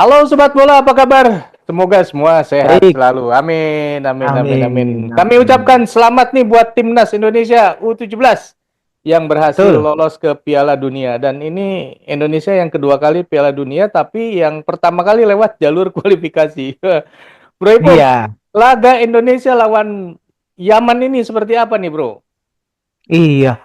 Halo Sobat Bola, apa kabar? Semoga semua sehat Baik, selalu. Amin, amin, amin, amin. amin, Kami amin. ucapkan selamat nih buat Timnas Indonesia U17 yang berhasil Betul. lolos ke Piala Dunia. Dan ini Indonesia yang kedua kali Piala Dunia, tapi yang pertama kali lewat jalur kualifikasi. Bro Ipung, Iya, laga Indonesia lawan Yaman ini seperti apa nih bro? iya.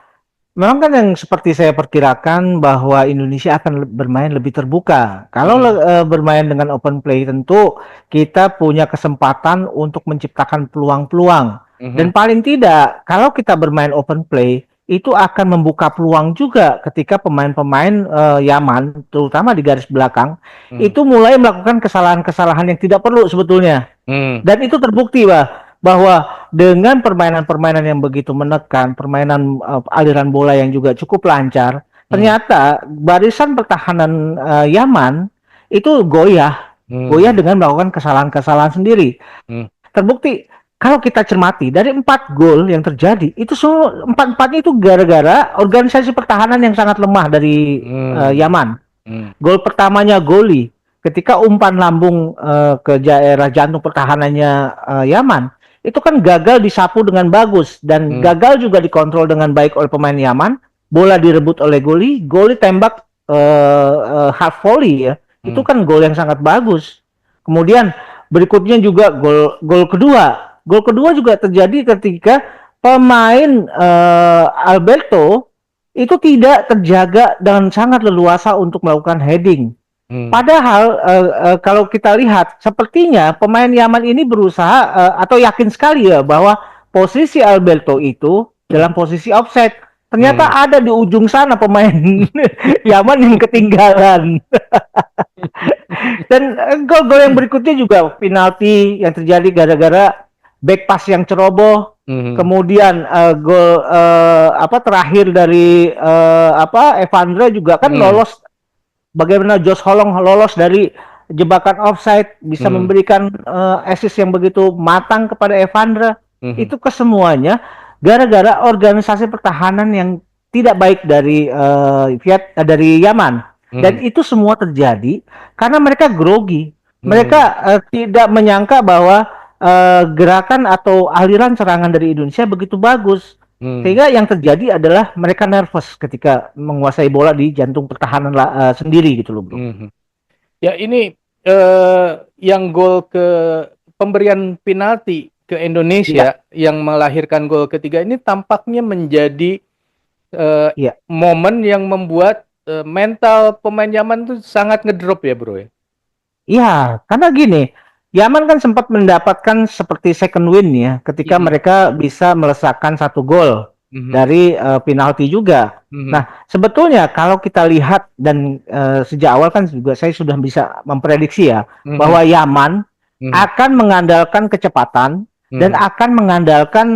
Memang kan yang seperti saya perkirakan bahwa Indonesia akan bermain lebih terbuka. Kalau Hmm, bermain dengan open play, tentu kita punya kesempatan untuk menciptakan peluang-peluang. mhm, Dan paling tidak, kalau kita bermain open play, itu akan membuka peluang juga ketika pemain-pemain Yaman, terutama di garis belakang, hmm, itu mulai melakukan kesalahan-kesalahan yang tidak perlu sebetulnya. hmm, Dan itu terbukti bahwa dengan permainan-permainan yang begitu menekan, permainan aliran bola yang juga cukup lancar, hmm, ternyata barisan pertahanan Yaman itu goyah hmm, dengan melakukan kesalahan-kesalahan sendiri. hmm, Terbukti kalau kita cermati dari 4 gol yang terjadi itu semua empat-empatnya itu gara-gara organisasi pertahanan yang sangat lemah dari hmm, Yaman. hmm, Gol pertamanya Goli ketika umpan lambung ke daerah jantung pertahanannya Yaman itu kan gagal disapu dengan bagus dan hmm, gagal juga dikontrol dengan baik oleh pemain Yaman. Bola direbut oleh Goli tembak half volley ya. Itu hmm, kan gol yang sangat bagus. Kemudian berikutnya juga gol gol kedua. Gol kedua juga terjadi ketika pemain Alberto itu tidak terjaga dan sangat leluasa untuk melakukan heading. hmm. Padahal kalau kita lihat, sepertinya pemain Yaman ini berusaha atau yakin sekali ya bahwa posisi Alberto itu dalam posisi offside. Ternyata Hmm. ada di ujung sana pemain Yaman yang ketinggalan. Dan gol-gol yang berikutnya juga penalti yang terjadi gara-gara back pass yang ceroboh. Mhm. Kemudian gol apa terakhir dari Evandra juga kan Mhm. lolos. Bagaimana Josh Holong lolos dari jebakan offside, bisa Mhm. memberikan assist yang begitu matang kepada Evandra. Mhm. Itu kesemuanya gara-gara organisasi pertahanan yang tidak baik dari dari Yaman. Dan Mhm. itu semua terjadi karena mereka grogi. Mereka Mhm. tidak menyangka bahwa gerakan atau aliran serangan dari Indonesia begitu bagus. Mhm. Sehingga yang terjadi adalah mereka nervous ketika menguasai bola di jantung pertahanan sendiri gitu loh, Bro. Mhm. Ya ini yang gol ke pemberian penalti ke Iya, Indonesia yang melahirkan gol ketiga ini tampaknya menjadi eh, iya. momen yang membuat mental pemain Yaman tuh sangat ngedrop ya bro ya. Iya, karena gini, Yaman kan sempat mendapatkan seperti second win ya ketika Mhm. mereka bisa melesakkan 1 gol Mhm. dari penalti juga. Mhm. Nah, sebetulnya kalau kita lihat dan sejak awal kan juga saya sudah bisa memprediksi ya Mhm. bahwa Yaman Mhm. akan mengandalkan kecepatan dan Mhm. akan mengandalkan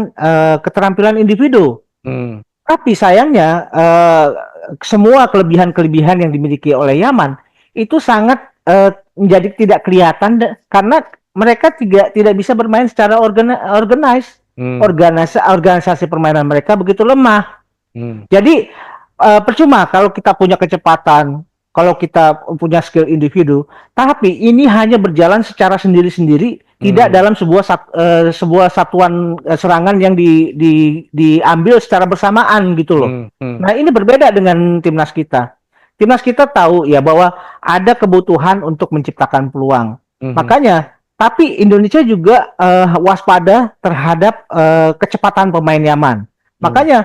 keterampilan individu. Mhm. Tapi sayangnya semua kelebihan-kelebihan yang dimiliki oleh Yaman itu sangat menjadi tidak kelihatan karena mereka tidak bisa bermain secara organize. Mhm. Organisasi permainan mereka begitu lemah. Mhm. Jadi percuma kalau kita punya kecepatan, kalau kita punya skill individu, tapi ini hanya berjalan secara sendiri-sendiri, tidak Mhm. dalam sebuah satuan serangan yang diambil secara bersamaan gitu loh. Mhm. Mhm. Nah, ini berbeda dengan timnas kita. Timnas kita tahu ya bahwa ada kebutuhan untuk menciptakan peluang. Mhm. Makanya, tapi Indonesia juga waspada terhadap kecepatan pemain Yaman. Mhm. Makanya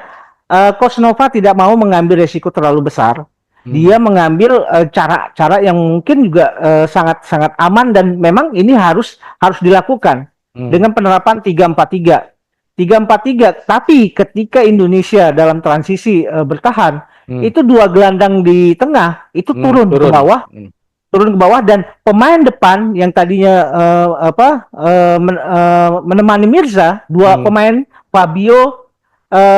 Coach Nova tidak mau mengambil resiko terlalu besar. Dia Mhm. mengambil cara-cara yang mungkin juga sangat-sangat aman dan memang ini harus dilakukan Mhm. dengan penerapan 3-4-3. 3-4-3. Tapi ketika Indonesia dalam transisi bertahan, Mhm. itu 2 gelandang di tengah itu Turun. turun ke bawah dan pemain depan yang tadinya menemani Mirza, dua Mhm. pemain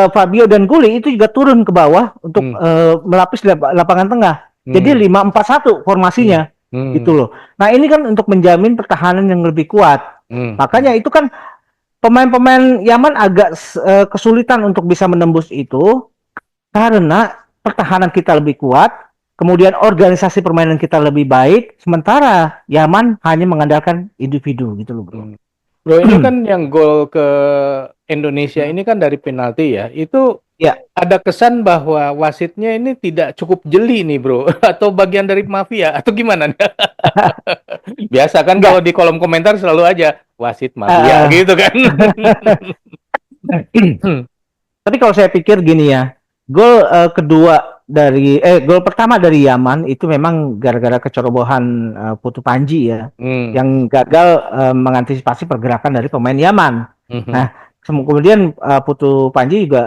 Fabio dan Gully itu juga turun ke bawah untuk Mhm. melapis lapangan tengah. Jadi Mhm. 5-4-1 Mhm. formasinya gitu Mhm. loh. Nah, ini kan untuk menjamin pertahanan yang lebih kuat. Mhm. Makanya itu kan pemain-pemain Yaman agak kesulitan untuk bisa menembus itu karena pertahanan kita lebih kuat, kemudian organisasi permainan kita lebih baik, sementara Yaman hanya mengandalkan individu gitu loh bro. Bro, ini kan yang gol ke Indonesia ini kan dari penalti ya. Itu Ya, ada kesan bahwa wasitnya ini tidak cukup jeli nih, Bro. Atau bagian dari mafia atau gimana? Biasa kan kalau enggak. di kolom komentar selalu aja wasit mafia Uh, gitu kan. Tapi kalau saya pikir gini ya, gol pertama dari Yaman itu memang gara-gara kecerobohan Putu Panji ya, Hmm. yang gagal mengantisipasi pergerakan dari pemain Yaman. Nah, Mhm. kemudian Putu Panji juga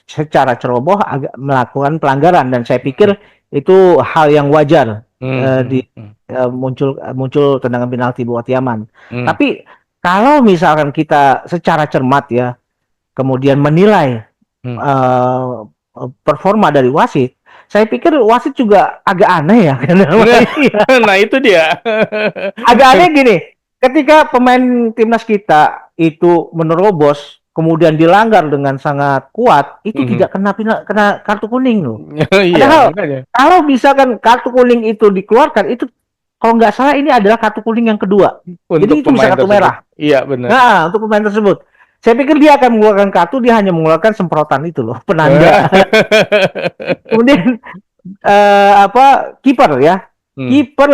secara ceroboh melakukan pelanggaran dan saya pikir itu hal yang wajar di Hmm. muncul tendangan penalti buat Yaman. Hmm. Tapi kalau misalkan kita secara cermat ya kemudian menilai Hmm. uh, performa dari wasit, saya pikir wasit juga agak aneh ya. Nah, itu dia. Agak aneh gini, ketika pemain timnas kita itu menerobos, kemudian dilanggar dengan sangat kuat, itu Mhm. tidak kena kartu kuning loh. Iya, Padahal makanya. kalau misalkan kartu kuning itu dikeluarkan, itu kalau nggak salah ini adalah kartu kuning yang kedua. Untuk Jadi itu bisa pemain kartu tersebut. merah. Iya, benar. Nah, untuk pemain tersebut. Saya pikir dia akan mengeluarkan kartu, dia hanya mengeluarkan semprotan itu loh, penanda. Kemudian kiper ya. Hmm. Kiper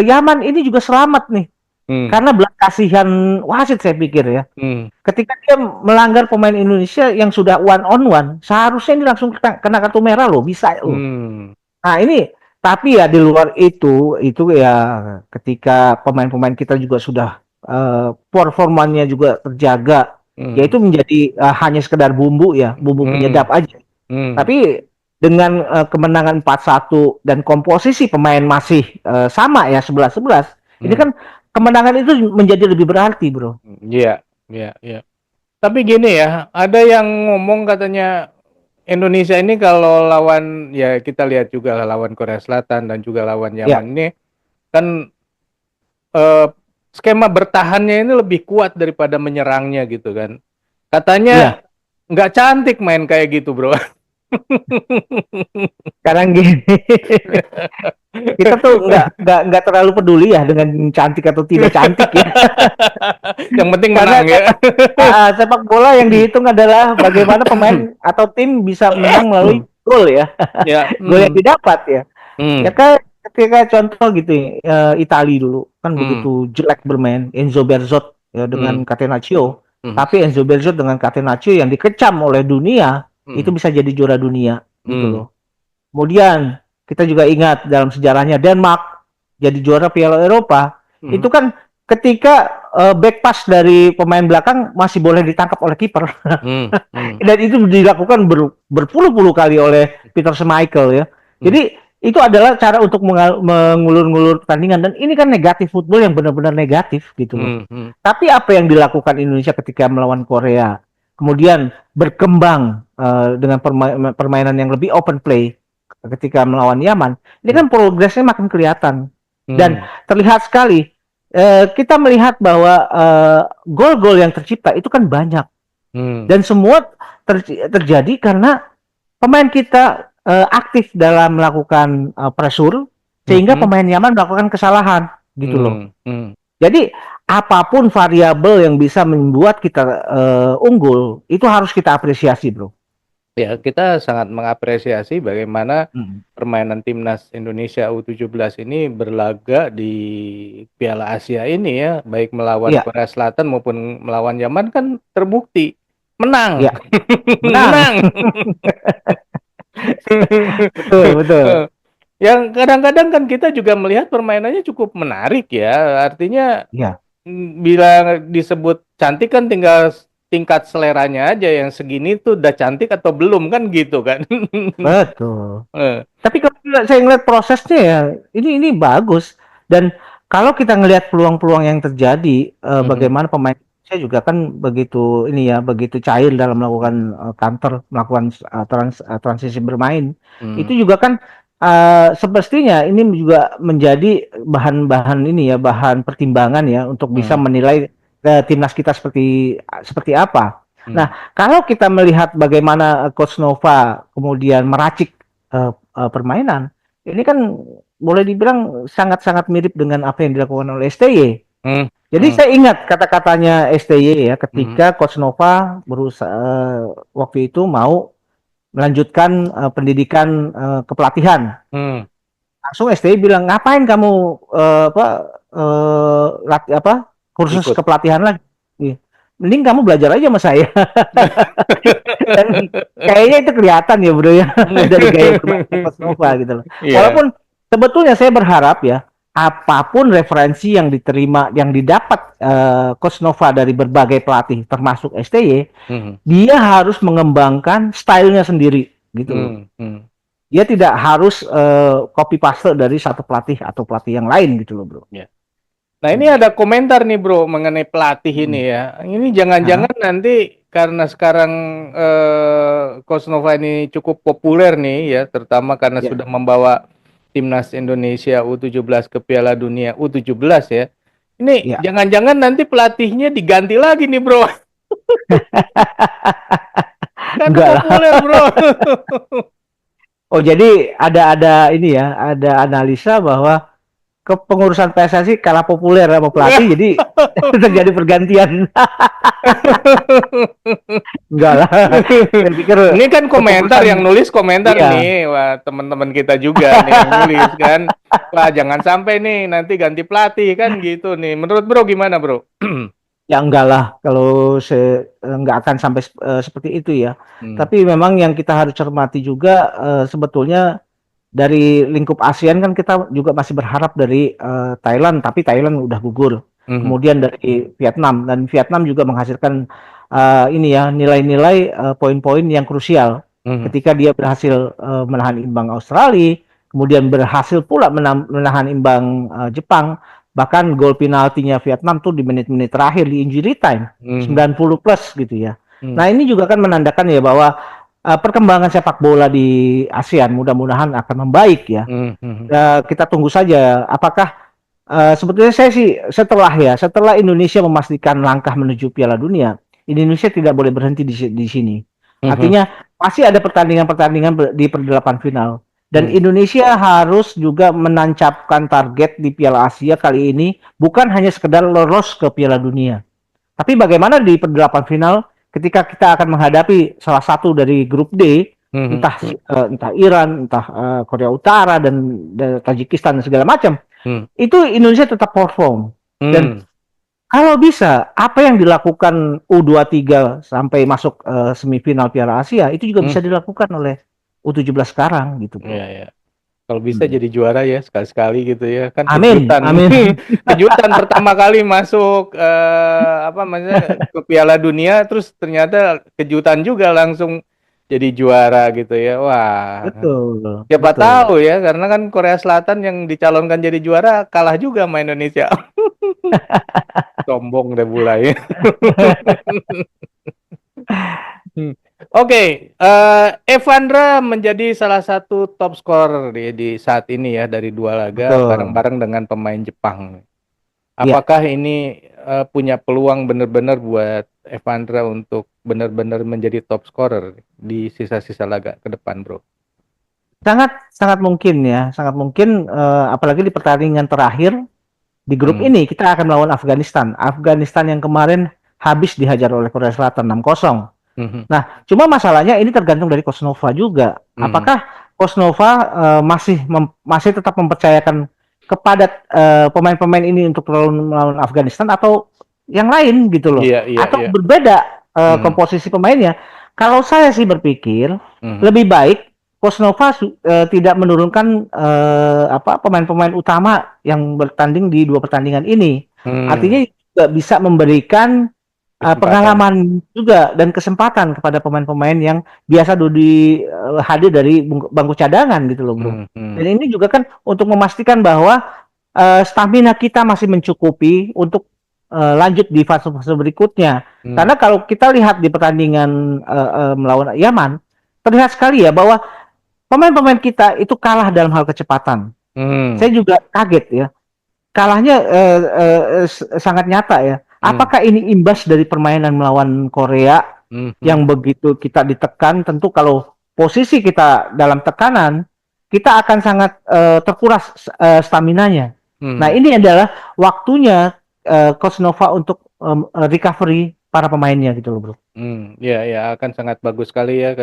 Yaman ini juga selamat nih. Hmm. Karena belas kasihan wasit saya pikir ya. Hmm. Ketika dia melanggar pemain Indonesia yang sudah one on one, seharusnya ini langsung kena kartu merah loh, bisa loh. Hmm. Nah, ini tapi ya di luar itu ya ketika pemain-pemain kita juga sudah performanya juga terjaga, Hmm. yaitu menjadi hanya sekedar bumbu ya, bumbu Hmm. penyedap aja. Hmm. Tapi dengan kemenangan 4-1 dan komposisi pemain masih sama ya 11-11, ini Hmm. kan kemenangan itu menjadi lebih berarti, Bro. Iya, iya, iya. Tapi gini ya, ada yang ngomong katanya Indonesia ini kalau lawan, ya kita lihat juga lah lawan Korea Selatan dan juga lawan Ya, Yaman ini kan eh, skema bertahannya ini lebih kuat daripada menyerangnya gitu kan. Katanya iya. nggak cantik main kayak gitu, Bro. Sekarang gini, kita tuh nggak terlalu peduli ya dengan cantik atau tidak cantik ya. Yang penting Karena menang ya. sepak bola yang dihitung adalah bagaimana pemain atau tim bisa menang melalui gol ya, Ya, gol yang didapat ya. Ya hmm, kan ketika contoh gitu Itali dulu kan hmm, begitu jelek bermain Enzo Berzot ya dengan hmm, Catenaccio. hmm, Tapi Enzo Berzot dengan Catenaccio yang dikecam oleh dunia itu hmm, bisa jadi juara dunia gitu hmm, loh. Kemudian kita juga ingat dalam sejarahnya Denmark jadi juara Piala Eropa. hmm, Itu kan ketika back pass dari pemain belakang masih boleh ditangkap oleh kiper. hmm, hmm, Dan itu dilakukan berpuluh-puluh kali oleh Peter Schmeichel ya. hmm, Jadi itu adalah cara untuk mengulur-ngulur pertandingan dan ini kan negatif football yang benar-benar negatif gitu loh. hmm, hmm, Tapi apa yang dilakukan Indonesia ketika melawan Korea, kemudian berkembang dengan permainan yang lebih open play ketika melawan Yaman, ini hmm, kan progresnya makin kelihatan dan hmm, terlihat sekali. Kita melihat bahwa gol-gol yang tercipta itu kan banyak hmm, dan semua terjadi karena pemain kita aktif dalam melakukan pressure sehingga hmm, pemain Yaman melakukan kesalahan gitu loh. hmm, hmm. Jadi apapun variabel yang bisa membuat kita unggul itu harus kita apresiasi, bro. Ya, kita sangat mengapresiasi bagaimana Hmm. permainan timnas Indonesia U17 ini berlaga di Piala Asia ini ya, baik melawan Iya, Korea Selatan maupun melawan Yaman kan terbukti menang. iya, menang. Menang. Betul, betul. Yang kadang-kadang kan kita juga melihat permainannya cukup menarik ya. Artinya Iya, bila disebut cantik kan tinggal tingkat seleranya aja yang segini tuh udah cantik atau belum kan gitu kan. betul. Eh, Tapi kalau saya ngeliat prosesnya ya, ini bagus. Dan kalau kita ngelihat peluang-peluang yang terjadi, mhm, bagaimana pemain saya juga kan begitu ini ya, begitu cair dalam melakukan counter, melakukan transisi bermain. Itu mhm, juga kan semestinya ini juga menjadi bahan-bahan ini ya, bahan pertimbangan ya untuk bisa mhm, menilai timnas kita seperti seperti apa. mhm, Nah, kalau kita melihat bagaimana Coach Nova kemudian meracik permainan, ini kan boleh dibilang sangat-sangat mirip dengan apa yang dilakukan oleh STY. Hmm. Jadi saya ingat kata-katanya STY ya Hmm. ketika Coach Nova berusaha waktu itu mau melanjutkan pendidikan kepelatihan. Hmm. Langsung STY bilang ngapain kamu kursus Ikut. kepelatihan lagi? Mending kamu belajar aja sama saya. Dan kayaknya itu kelihatan ya bro ya dari gaya bermainnya Coach Nova gitu loh. Iya. Walaupun sebetulnya saya berharap ya apapun referensi yang diterima yang didapat Coach Nova dari berbagai pelatih termasuk STY, Hmm. dia harus mengembangkan stylenya sendiri gitu loh. Hmm. Hmm. Dia tidak harus copy paste dari satu pelatih atau pelatih yang lain gitu loh bro. Ya. Nah, ini ada komentar nih bro mengenai pelatih ini ya. Ini Hah? jangan-jangan nanti karena sekarang Coach Nova ini cukup populer nih ya, terutama karena Ya. sudah membawa timnas Indonesia U17 ke Piala Dunia U17 ya. Ini Ya. jangan-jangan nanti pelatihnya diganti lagi nih bro, karena Enggak lah. populer bro. Oh jadi ada ini ya, ada analisa bahwa kepengurusan PSSI kalah populer sama pelatih, jadi terjadi pergantian. Enggak lah. Saya pikir Ini kan komentar kepengurusan yang nulis komentar iya. nih, wah teman-teman kita juga nih yang nulis kan, wah jangan sampai nih nanti ganti pelatih kan gitu nih. Menurut bro gimana bro? Ya enggak lah kalau enggak akan sampai seperti itu ya. Hmm. Tapi memang yang kita harus cermati juga sebetulnya dari lingkup ASEAN kan kita juga masih berharap dari Thailand, tapi Thailand udah gugur. Mhm. Kemudian dari Vietnam dan Vietnam juga menghasilkan ini ya nilai-nilai poin-poin yang krusial Mhm. ketika dia berhasil menahan imbang Australia, kemudian berhasil pula menahan imbang Jepang, bahkan gol penaltinya Vietnam tuh di menit-menit terakhir di injury time Mhm. 90 plus gitu ya. Mhm. Nah ini juga kan menandakan ya bahwa perkembangan sepak bola di ASEAN mudah-mudahan akan membaik ya. Mhm. Mhm. Kita tunggu saja apakah sebetulnya saya sih setelah Indonesia memastikan langkah menuju Piala Dunia, Indonesia tidak boleh berhenti di sini. Mhm. Artinya pasti ada pertandingan-pertandingan di perdelapan final dan Mhm. Indonesia harus juga menancapkan target di Piala Asia kali ini bukan hanya sekedar lolos ke Piala Dunia. Tapi bagaimana di perdelapan final ketika kita akan menghadapi salah satu dari grup D, Mhm. entah Iran, entah Korea Utara dan Tajikistan dan segala macam, Mhm. itu Indonesia tetap perform. Dan Mhm. kalau bisa apa yang dilakukan U23 sampai masuk semifinal Piala Asia itu juga Mhm. bisa dilakukan oleh U17 sekarang gitu, Bro. Iya, ya. Kalau bisa jadi juara ya sekali-sekali gitu ya. Kan Amin, kejutan. amin. Kejutan pertama kali masuk apa maksudnya ke Piala Dunia terus ternyata kejutan juga langsung jadi juara gitu ya. Wah, Betul, siapa betul. tahu ya karena kan Korea Selatan yang dicalonkan jadi juara kalah juga sama Indonesia. Sombong deh mulai. Oke, Evandra menjadi salah satu top scorer di saat ini ya dari dua laga Betul. bareng-bareng dengan pemain Jepang. Iya. Apakah ini punya peluang benar-benar buat Evandra untuk benar-benar menjadi top scorer di sisa-sisa laga ke depan, bro? Sangat sangat mungkin ya, sangat mungkin apalagi di pertandingan terakhir di grup Hmm. ini kita akan melawan Afghanistan. Afghanistan yang kemarin habis dihajar oleh Korea Selatan 6-0. Mhm. Nah, cuma masalahnya ini tergantung dari Coach Nova juga. Mhm. Apakah Coach Nova masih tetap mempercayakan kepada pemain-pemain ini untuk melawan Afghanistan atau yang lain gitu loh? Iya, iya, Atau iya. berbeda Mhm. komposisi pemainnya? Kalau saya sih berpikir Mhm. lebih baik Coach Nova tidak menurunkan pemain-pemain utama yang bertanding di dua pertandingan ini. Hmm. Artinya juga bisa memberikan Kesempatan. pengalaman juga dan kesempatan kepada pemain-pemain yang biasa hadir dari bangku cadangan gitu loh bro. Hmm. Hmm. Dan ini juga kan untuk memastikan bahwa stamina kita masih mencukupi untuk lanjut di fase-fase berikutnya. Hmm. Karena kalau kita lihat di pertandingan melawan Yaman, terlihat sekali ya bahwa pemain-pemain kita itu kalah dalam hal kecepatan. Hmm. Saya juga kaget ya, kalahnya sangat nyata ya. Hmm. Apakah ini imbas dari permainan melawan Korea Hmm. Hmm. yang begitu kita ditekan? Tentu kalau posisi kita dalam tekanan, kita akan sangat terkuras staminanya. Nah, Mhm. ini adalah waktunya Coach Nova untuk recovery para pemainnya gitu loh, Bro. Ya, ya akan sangat bagus sekali ya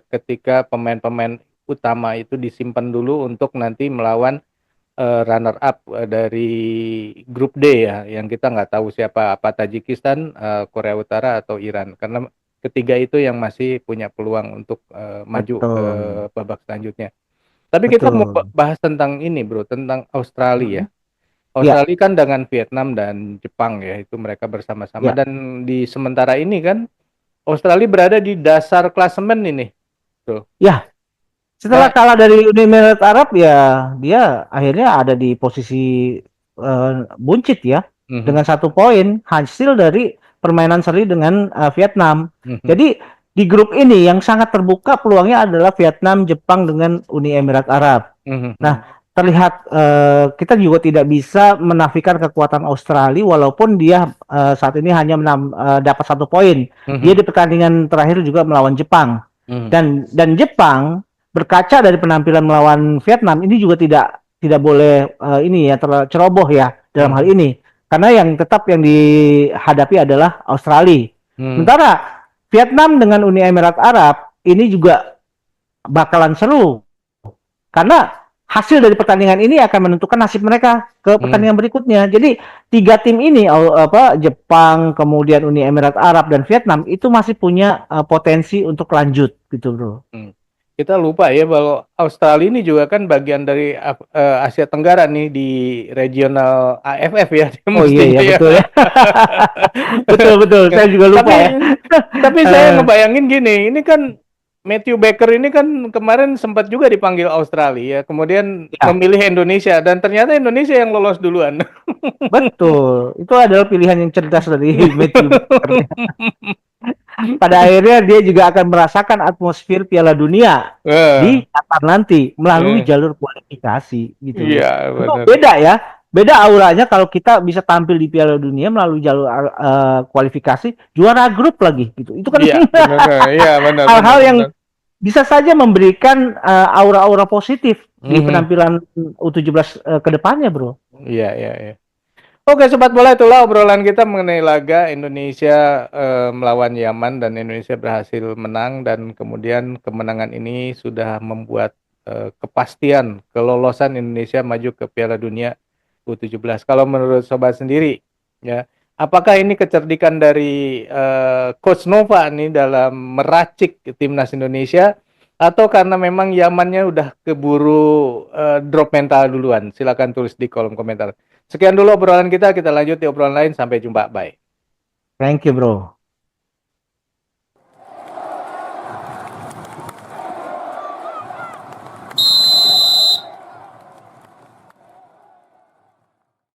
ketika pemain-pemain utama itu disimpan dulu untuk nanti melawan runner up dari grup D ya, yang kita nggak tahu siapa, apa Tajikistan, Korea Utara atau Iran, karena ketiga itu yang masih punya peluang untuk maju ke Betul, babak selanjutnya. Tapi kita mau betul. bahas tentang ini bro, tentang Australia ya. Mm-mm. Ya, Australia kan dengan Vietnam dan Jepang ya, itu mereka bersama-sama, ya, dan di sementara ini kan Australia berada di dasar klasemen ini, bro. ya. Setelah Nah, kalah dari Uni Emirat Arab ya dia akhirnya ada di posisi buncit ya mhm, dengan 1 poin hasil dari permainan seri dengan Vietnam. mhm, Jadi di grup ini yang sangat terbuka peluangnya adalah Vietnam, Jepang dengan Uni Emirat Arab. mhm, Nah, mhm, terlihat kita juga tidak bisa menafikan kekuatan Australia walaupun dia saat ini hanya dapat 1 poin. Dia mhm, di pertandingan terakhir juga melawan Jepang. mhm, Dan Jepang berkaca dari penampilan melawan Vietnam ini juga tidak boleh ini ya ceroboh ya dalam hal mhm, ini. Karena yang tetap yang dihadapi adalah Australia. mhm, Sementara Vietnam dengan Uni Emirat Arab ini juga bakalan seru karena hasil dari pertandingan ini akan menentukan nasib mereka ke mhm. pertandingan berikutnya. Jadi 3 tim ini Jepang, kemudian Uni Emirat Arab dan Vietnam itu masih punya potensi untuk lanjut gitu, Bro. Hmm. Kita lupa ya bahwa Australia ini juga kan bagian dari Asia Tenggara nih di regional AFF ya, dia Oh iya mestinya ya ya. betul ya. Betul betul. Saya juga lupa Tapi ya. tapi saya Eh, ngebayangin gini, ini kan Matthew Baker ini kan kemarin sempat juga dipanggil Australia, ya, kemudian ya, memilih Indonesia dan ternyata Indonesia yang lolos duluan. betul. Itu adalah pilihan yang cerdas dari Matthew Baker. Pada akhirnya dia juga akan merasakan atmosfer Piala Dunia Eh, di Qatar nanti melalui eh, jalur kualifikasi gitu loh. iya Itu benar. beda ya. Beda auranya kalau kita bisa tampil di Piala Dunia melalui jalur kualifikasi juara grup lagi gitu. Itu kan Iya benar, iya benar hal-hal benar yang benar. bisa saja memberikan aura-aura positif di Mhm. penampilan U17 ke depannya, Bro. Iya iya iya. Oke, Sobat Bola, itulah obrolan kita mengenai laga Indonesia melawan Yaman dan Indonesia berhasil menang dan kemudian kemenangan ini sudah membuat kepastian kelolosan Indonesia maju ke Piala Dunia U17. Kalau menurut Sobat sendiri, ya, apakah ini kecerdikan dari Coach Nova nih dalam meracik timnas Indonesia atau karena memang Yamannya udah keburu drop mental duluan? Silakan tulis di kolom komentar. Sekian dulu obrolan kita lanjut di obrolan lain. Sampai jumpa, bye. Thank you, Bro.